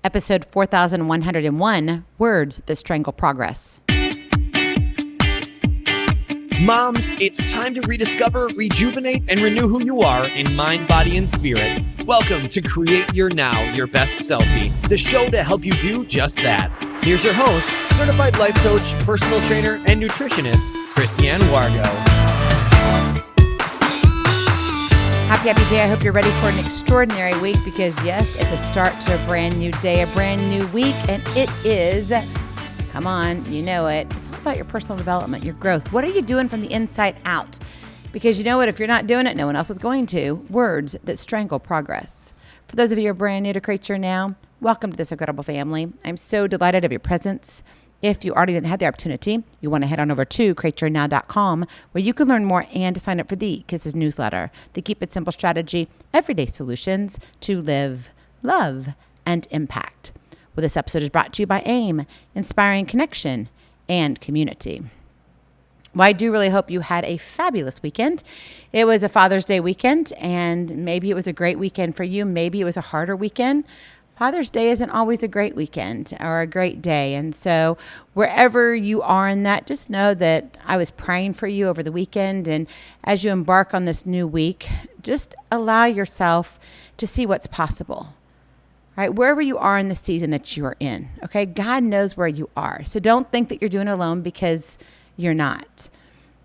Episode 4101, Words That Strangle Progress. Moms, it's time to rediscover, rejuvenate, and renew who you are in mind, body, and spirit. Welcome to Create Your Now, Your Best Selfie, the show to help you do just that. Here's your host, certified life coach, personal trainer, and nutritionist, Christiane Wargo. Happy day. I hope you're ready for an extraordinary week because, yes, it's a start to a brand new day, a brand new week, and it is, come on, you know it. It's all about your personal development, your growth. What are you doing from the inside out? Because you know what? If you're not doing it, no one else is going to. Words that strangle progress. For those of you who are brand new to Create Your Now, welcome to this incredible family. I'm so delighted of your presence. If you already had the opportunity, you want to head on over to createyournow.com where you can learn more and to sign up for the Kisses newsletter, the Keep It Simple strategy, everyday solutions to live, love, and impact. Well, this episode is brought to you by AIM, inspiring connection and community. Well, I do really hope you had a fabulous weekend. It was a Father's Day weekend, and maybe it was a great weekend for you. Maybe it was a harder weekend. Father's Day isn't always a great weekend or a great day. And so wherever you are in that, just know that I was praying for you over the weekend. And as you embark on this new week, just allow yourself to see what's possible, right? Wherever you are in the season that you are in, okay? God knows where you are. So don't think that you're doing it alone because you're not.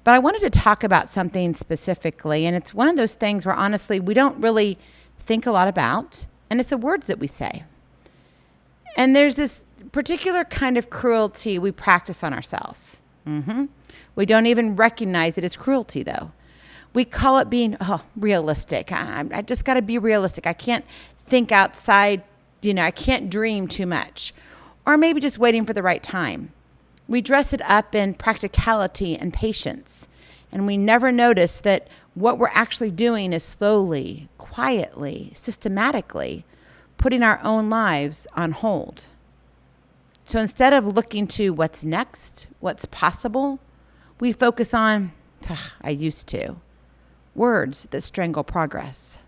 But I wanted to talk about something specifically. And it's one of those things where honestly, we don't really think a lot about. And it's the words that we say. And there's this particular kind of cruelty we practice on ourselves. We don't even recognize it as cruelty, though. We call it being realistic. I just got to be realistic. I can't think outside, I can't dream too much. Or maybe just waiting for the right time. We dress it up in practicality and patience. And we never notice that what we're actually doing is slowly, quietly, systematically putting our own lives on hold. So instead of looking to what's next, what's possible, we focus on, I used to, words that strangle progress.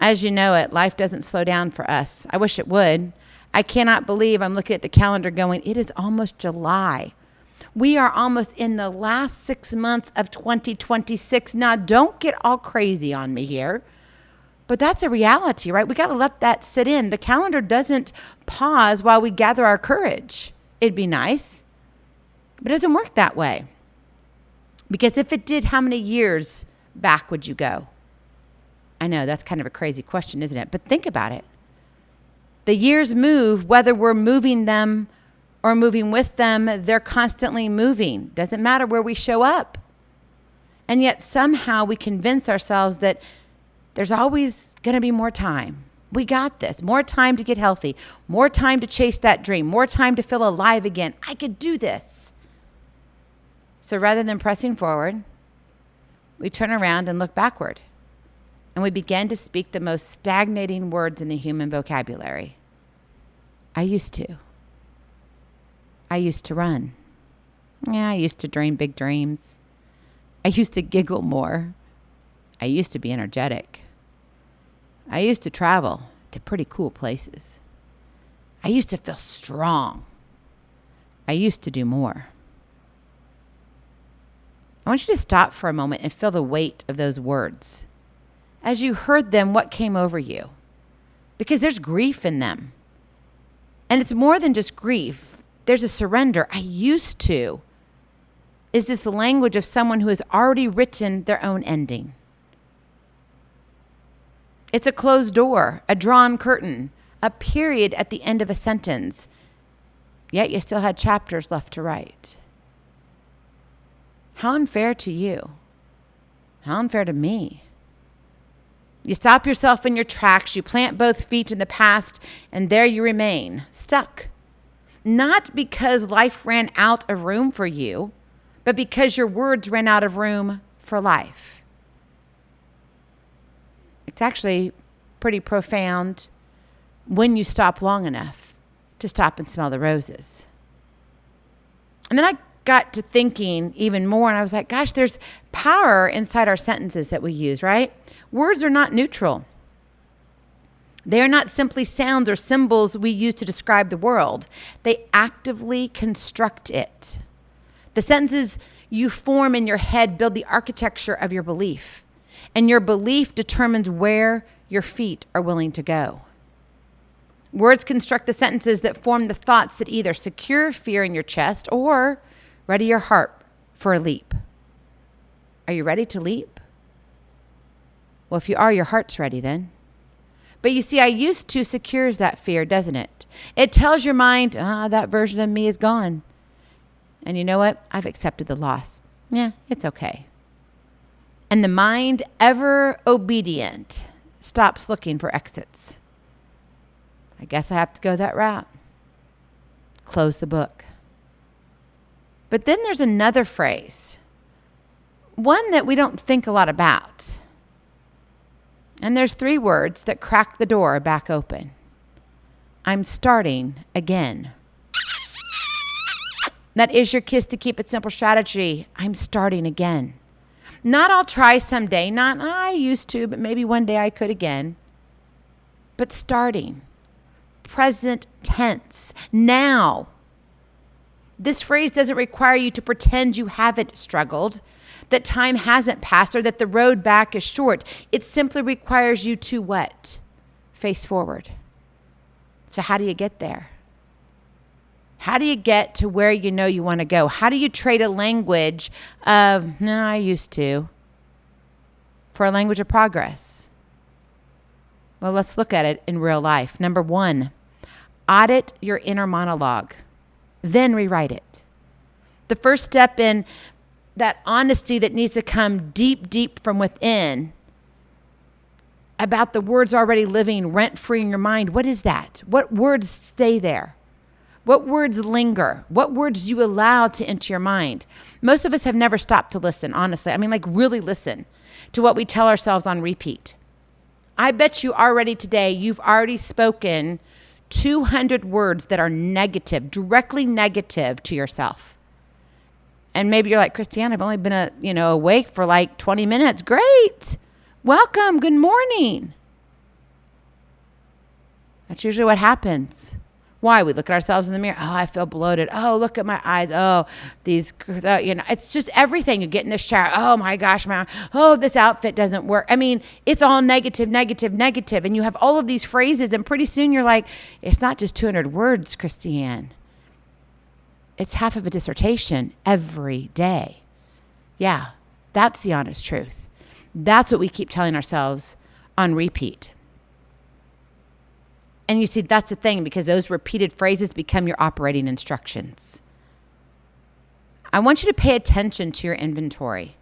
As you know it, life doesn't slow down for us. I wish it would. I cannot believe I'm looking at the calendar going, it is almost July. We are almost in the last 6 months of 2026. Now, don't get all crazy on me here, but that's a reality, right? We got to let that sit in. The calendar doesn't pause while we gather our courage. It'd be nice, but it doesn't work that way. Because if it did, how many years back would you go? I know that's kind of a crazy question, isn't it? But think about it. The years move, whether we're moving them or moving with them, they're constantly moving. Doesn't matter where we show up. And yet somehow we convince ourselves that there's always going to be more time. We got this. More time to get healthy. More time to chase that dream. More time to feel alive again. I could do this. So rather than pressing forward, we turn around and look backward. And we begin to speak the most stagnating words in the human vocabulary. I used to. I used to run. I used to dream big dreams. I used to giggle more. I used to be energetic. I used to travel to pretty cool places. I used to feel strong. I used to do more. I want you to stop for a moment and feel the weight of those words. As you heard them, what came over you? Because there's grief in them. And it's more than just grief. There's a surrender. I used to is this language of someone who has already written their own ending. It's a closed door, a drawn curtain, a period at the end of a sentence. Yet you still had chapters left to write. How unfair to you. How unfair to me. You stop yourself in your tracks, you plant both feet in the past, and there you remain, stuck. Not because life ran out of room for you, but because your words ran out of room for life. It's actually pretty profound when you stop long enough to stop and smell the roses. And then I got to thinking even more, and I was like, gosh, there's power inside our sentences that we use, right? Words are not neutral. They are not simply sounds or symbols we use to describe the world. They actively construct it. The sentences you form in your head build the architecture of your belief, and your belief determines where your feet are willing to go. Words construct the sentences that form the thoughts that either secure fear in your chest or ready your heart for a leap. Are you ready to leap? Well, if you are, your heart's ready then. But you see, I used to secures that fear, doesn't it? It tells your mind, that version of me is gone. And you know what? I've accepted the loss. Yeah, it's okay. And the mind, ever obedient, stops looking for exits. I guess I have to go that route. Close the book. But then there's another phrase, one that we don't think a lot about. And there's 3 words that crack the door back open. I'm starting again. That is your Kiss to Keep It Simple strategy. I'm starting again. Not I'll try someday, not I used to, but maybe one day I could again. But starting. Present tense. Now. This phrase doesn't require you to pretend you haven't struggled, that time hasn't passed, or that the road back is short. It simply requires you to what? Face forward. So how do you get there? How do you get to where you know you want to go? How do you trade a language of, no, I used to, for a language of progress? Well, let's look at it in real life. Number 1, audit your inner monologue, then rewrite it. The first step in that honesty that needs to come deep, deep from within about the words already living rent-free in your mind. What is that? What words stay there? What words linger? What words do you allow to enter your mind? Most of us have never stopped to listen, honestly. I mean, like really listen to what we tell ourselves on repeat. I bet you already today, you've already spoken 200 words that are negative, directly negative to yourself. And maybe you're like, Christiane, I've only been awake for like 20 minutes. Great. Welcome. Good morning. That's usually what happens. Why? We look at ourselves in the mirror. Oh, I feel bloated. Oh, look at my eyes. Oh, it's just everything. You get in the shower. Oh my gosh, this outfit doesn't work. I mean, it's all negative, negative, negative. And you have all of these phrases, and pretty soon you're like, it's not just 200 words, Christiane. It's half of a dissertation every day. Yeah, that's the honest truth. That's what we keep telling ourselves on repeat. And you see, that's the thing, because those repeated phrases become your operating instructions. I want you to pay attention to your inventory.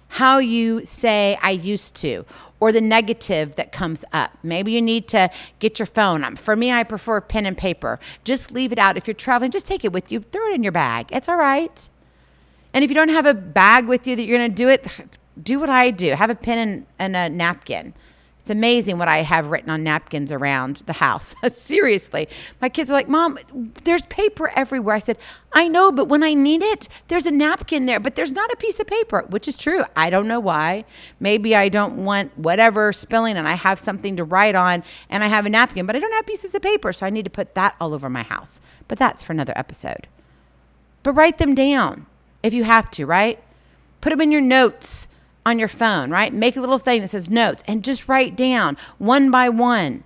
How you say, I used to, or the negative that comes up. Maybe you need to get your phone. For me, I prefer pen and paper. Just leave it out. If you're traveling, just take it with you. Throw it in your bag. It's all right. And if you don't have a bag with you that you're going to do it, do what I do. Have a pen and a napkin. It's amazing what I have written on napkins around the house. Seriously. My kids are like, Mom, there's paper everywhere. I said, I know, but when I need it, there's a napkin there, but there's not a piece of paper, which is true. I don't know why. Maybe I don't want whatever spilling and I have something to write on and I have a napkin, but I don't have pieces of paper, so I need to put that all over my house. But that's for another episode. But write them down if you have to, right? Put them in your notes on your phone, right? Make a little thing that says notes and just write down one by one.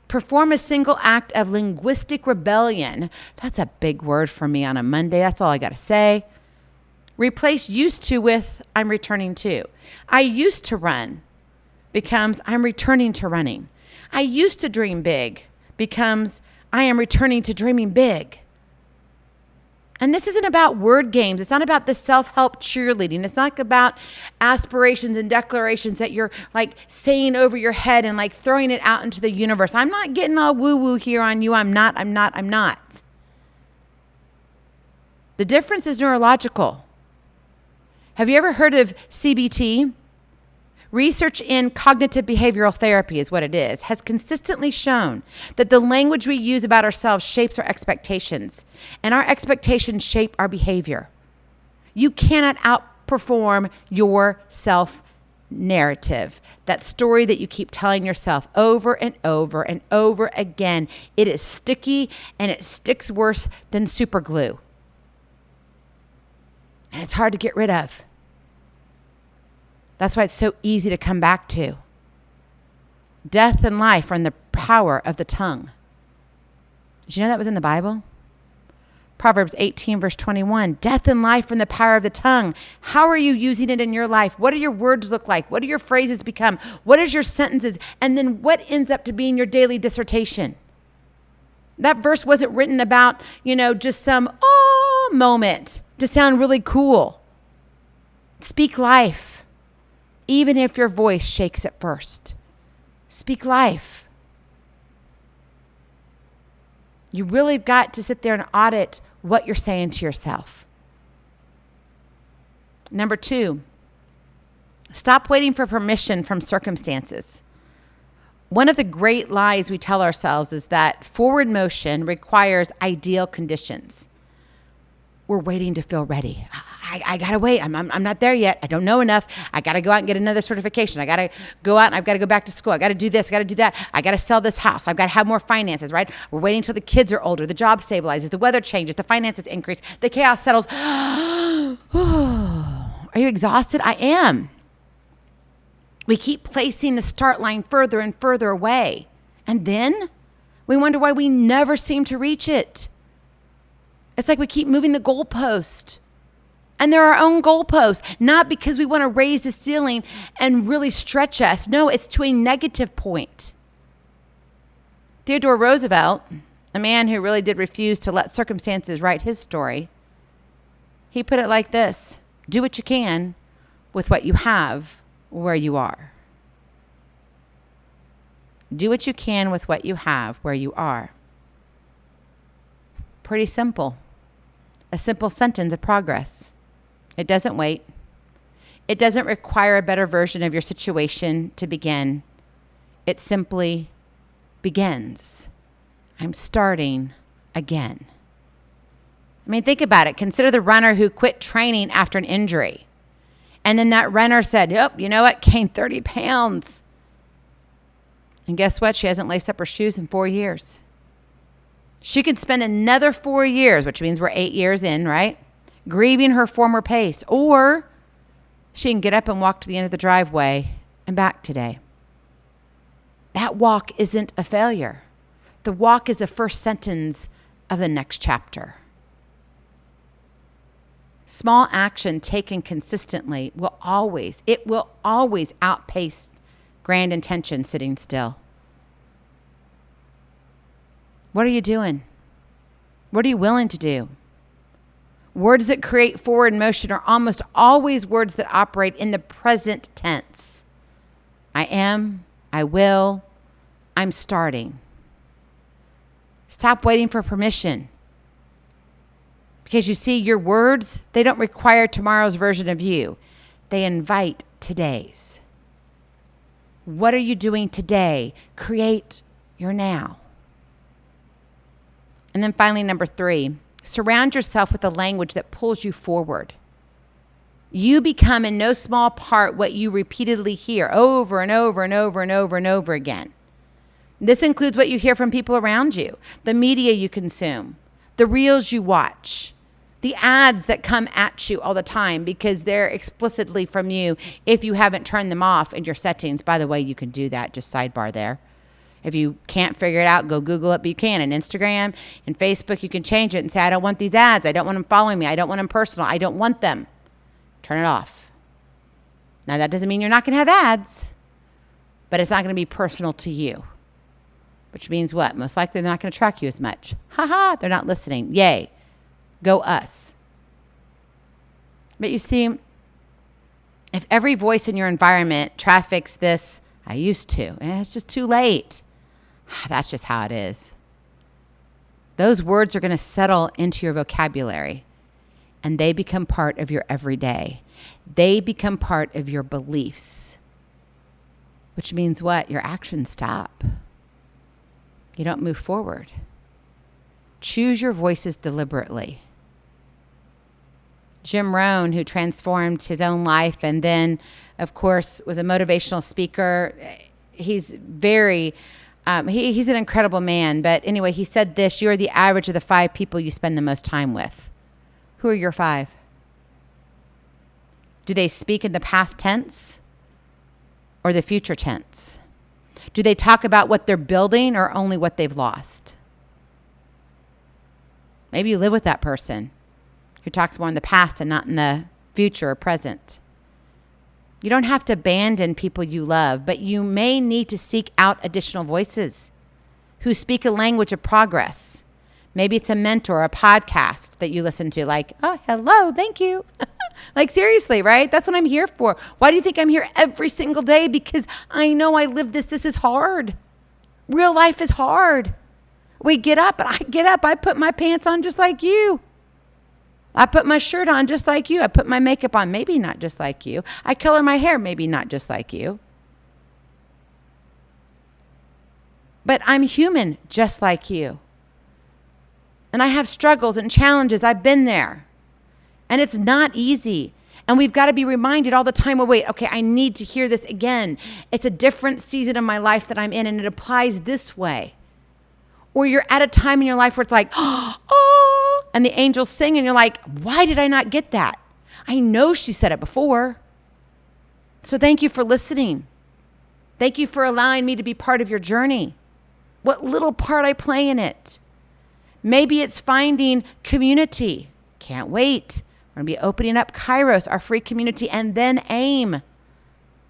Perform a single act of linguistic rebellion. That's a big word for me on a Monday. That's all I got to say. Replace used to with I'm returning to. I used to run becomes I'm returning to running. I used to dream big becomes I am returning to dreaming big. And this isn't about word games. It's not about the self-help cheerleading. It's not about aspirations and declarations that you're like saying over your head and like throwing it out into the universe. I'm not getting all woo-woo here on you. I'm not. The difference is neurological. Have you ever heard of CBT? Research in cognitive behavioral therapy is what it is, has consistently shown that the language we use about ourselves shapes our expectations, and our expectations shape our behavior. You cannot outperform your self narrative, that story that you keep telling yourself over and over and over again, it is sticky and it sticks worse than super glue. And it's hard to get rid of. That's why it's so easy to come back to. Death and life are in the power of the tongue. Did you know that was in the Bible? Proverbs 18, verse 21, death and life in the power of the tongue. How are you using it in your life? What do your words look like? What do your phrases become? What is your sentences? And then what ends up to being your daily dissertation? That verse wasn't written about, just some moment to sound really cool. Speak life, even if your voice shakes at first. Speak life. You really got to sit there and audit what you're saying to yourself. Number 2, stop waiting for permission from circumstances. One of the great lies we tell ourselves is that forward motion requires ideal conditions. We're waiting to feel ready. I got to wait. I'm not there yet. I don't know enough. I got to go out and get another certification. I got to go out and I've got to go back to school. I got to do this. I got to do that. I got to sell this house. I've got to have more finances, right? We're waiting until the kids are older. The job stabilizes. The weather changes. The finances increase. The chaos settles. Are you exhausted? I am. We keep placing the start line further and further away. And then we wonder why we never seem to reach it. It's like we keep moving the goalpost. And they're our own goalposts, not because we want to raise the ceiling and really stretch us. No, it's to a negative point. Theodore Roosevelt, a man who really did refuse to let circumstances write his story, he put it like this: do what you can with what you have where you are. Do what you can with what you have where you are. Pretty simple. A simple sentence of progress. It doesn't wait. It doesn't require a better version of your situation to begin. It simply begins. I'm starting again. I mean, think about it. Consider the runner who quit training after an injury. And then that runner said, yep, you know what? Gained 30 pounds. And guess what? She hasn't laced up her shoes in 4 years. She could spend another 4 years, which means we're 8 years in, right? Grieving her former pace. Or she can get up and walk to the end of the driveway and back today. That walk isn't a failure. The walk is the first sentence of the next chapter. Small action taken consistently will always outpace grand intention sitting still. What are you doing? What are you willing to do? Words that create forward motion are almost always words that operate in the present tense. I am, I will, I'm starting. Stop waiting for permission. Because you see, your words, they don't require tomorrow's version of you. They invite today's. What are you doing today? Create your now. And then finally, number 3, surround yourself with a language that pulls you forward. You become in no small part what you repeatedly hear over and over and over and over and over again. This includes what you hear from people around you, the media you consume, the reels you watch, the ads that come at you all the time because they're explicitly from you if you haven't turned them off in your settings. By the way, you can do that, just sidebar there. If you can't figure it out, go Google it, but you can. And Instagram and Facebook, you can change it and say, I don't want these ads. I don't want them following me. I don't want them personal. I don't want them. Turn it off. Now, that doesn't mean you're not going to have ads, but it's not going to be personal to you, which means what? Most likely they're not going to track you as much. They're not listening. Yay. Go us. But you see, if every voice in your environment traffics this, I used to, it's just too late. That's just how it is. Those words are going to settle into your vocabulary, and they become part of your everyday. They become part of your beliefs, which means what? Your actions stop. You don't move forward. Choose your voices deliberately. Jim Rohn, who transformed his own life and then, of course, was a motivational speaker. He's very, he's an incredible man. But anyway, he said this: you're the average of the 5 people you spend the most time with. Who are your 5? Do they speak in the past tense or the future tense? Do they talk about what they're building or only what they've lost? Maybe you live with that person who talks more in the past and not in the future or present. You don't have to abandon people you love, but you may need to seek out additional voices who speak a language of progress. Maybe it's a mentor, a podcast that you listen to, like, oh, hello, thank you. Like, seriously, right? That's what I'm here for. Why do you think I'm here every single day? Because I know I live this. This is hard. Real life is hard. We get up, and I get up. I put my pants on just like you. I put my shirt on just like you. I put my makeup on, maybe not just like you. I color my hair, maybe not just like you. But I'm human just like you. And I have struggles and challenges. I've been there. And it's not easy. And we've got to be reminded all the time, well, wait, okay, I need to hear this again. It's a different season of my life that I'm in, and it applies this way. Or you're at a time in your life where it's like, oh, and the angels sing, and you're like, why did I not get that? I know she said it before. So thank you for listening. Thank you for allowing me to be part of your journey. What little part I play in it. Maybe it's finding community. Can't wait. We're going to be opening up Kairos, our free community, and then AIM.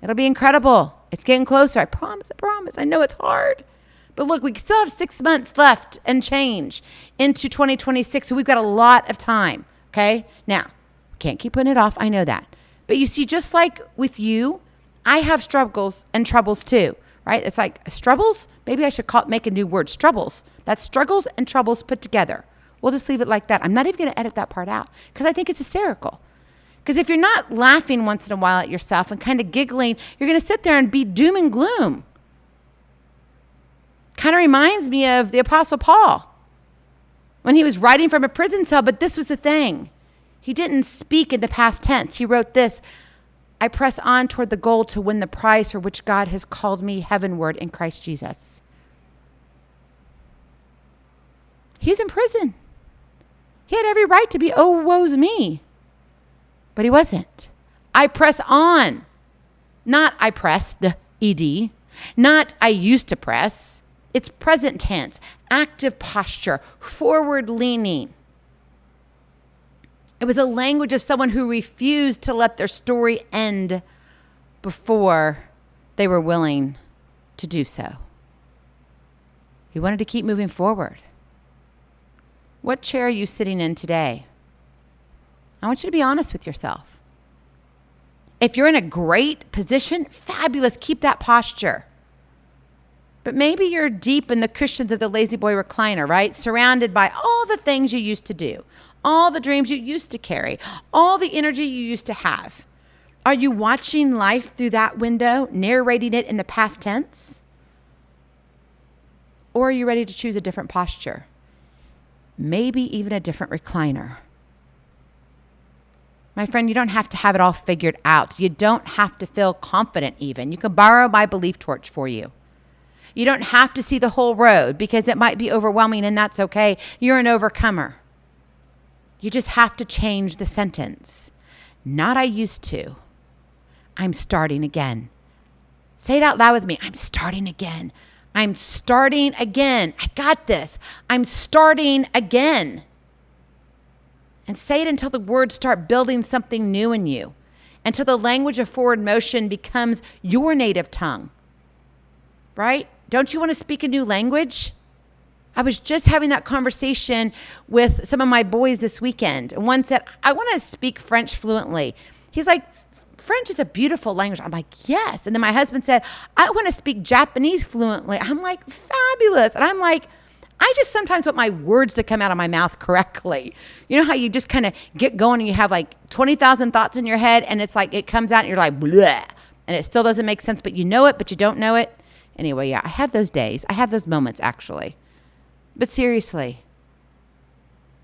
It'll be incredible. It's getting closer. I promise. I know it's hard. But look, we still have 6 months left and change into 2026. So we've got a lot of time. Okay. Now, we can't keep putting it off. I know that. But you see, just like with you, I have struggles and troubles too, right? It's like struggles. Maybe I should make a new word, struggles. That's struggles and troubles put together. We'll just leave it like that. I'm not even going to edit that part out because I think it's hysterical. Because if you're not laughing once in a while at yourself and kind of giggling, you're going to sit there and be doom and gloom. Kind of reminds me of the Apostle Paul when he was writing from a prison cell, but this was the thing. He didn't speak in the past tense. He wrote this: I press on toward the goal to win the prize for which God has called me heavenward in Christ Jesus. He was in prison. He had every right to be, oh, woe's me. But he wasn't. I press on. Not I pressed, ED. Not I used to press. It's present tense, active posture, forward leaning. It was a language of someone who refused to let their story end before they were willing to do so. He wanted to keep moving forward. What chair are you sitting in today? I want you to be honest with yourself. If you're in a great position, fabulous, keep that posture. But maybe you're deep in the cushions of the lazy boy recliner, right? Surrounded by all the things you used to do, all the dreams you used to carry, all the energy you used to have. Are you watching life through that window, narrating it in the past tense? Or are you ready to choose a different posture? Maybe even a different recliner. My friend, you don't have to have it all figured out. You don't have to feel confident even. You can borrow my belief torch for you. You don't have to see the whole road because it might be overwhelming, and that's okay. You're an overcomer. You just have to change the sentence. Not I used to. I'm starting again. Say it out loud with me. I'm starting again. I'm starting again. I got this. I'm starting again. And say it until the words start building something new in you, until the language of forward motion becomes your native tongue. Right? Don't you want to speak a new language? I was just having that conversation with some of my boys this weekend. And one said, I want to speak French fluently. He's like, French is a beautiful language. I'm like, yes. And then my husband said, I want to speak Japanese fluently. I'm like, fabulous. And I'm like, I just sometimes want my words to come out of my mouth correctly. You know how you just kind of get going and you have like 20,000 thoughts in your head and it's like it comes out and you're like, bleh, and it still doesn't make sense, but you know it, but you don't know it. Anyway, yeah, I have those days. I have those moments actually. But seriously,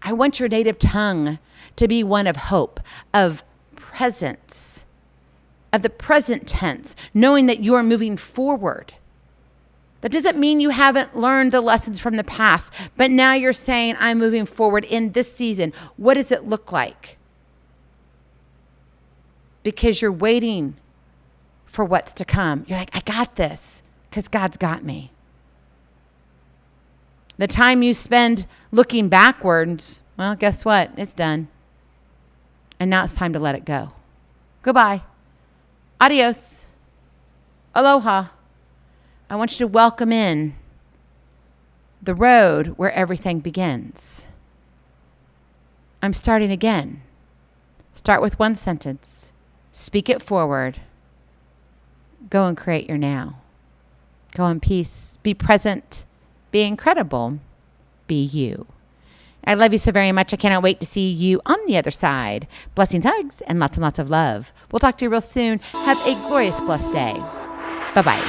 I want your native tongue to be one of hope, of presence, of the present tense, knowing that you're moving forward. That doesn't mean you haven't learned the lessons from the past, but now you're saying, I'm moving forward in this season. What does it look like? Because you're waiting for what's to come. You're like, I got this because God's got me. The time you spend looking backwards, well, guess what? It's done. And now it's time to let it go. Goodbye. Adios. Aloha. I want you to welcome in the road where everything begins. I'm starting again. Start with one sentence. Speak it forward. Go and create your now. Go in peace. Be present. Be incredible. Be you. I love you so very much. I cannot wait to see you on the other side. Blessings, hugs, and lots of love. We'll talk to you real soon. Have a glorious, blessed day. Bye-bye.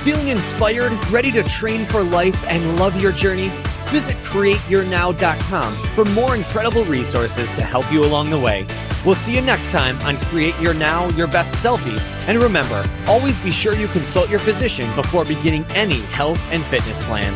Feeling inspired, ready to train for life and love your journey? Visit createyournow.com for more incredible resources to help you along the way. We'll see you next time on Create Your Now, Your Best Selfie. And remember, always be sure you consult your physician before beginning any health and fitness plan.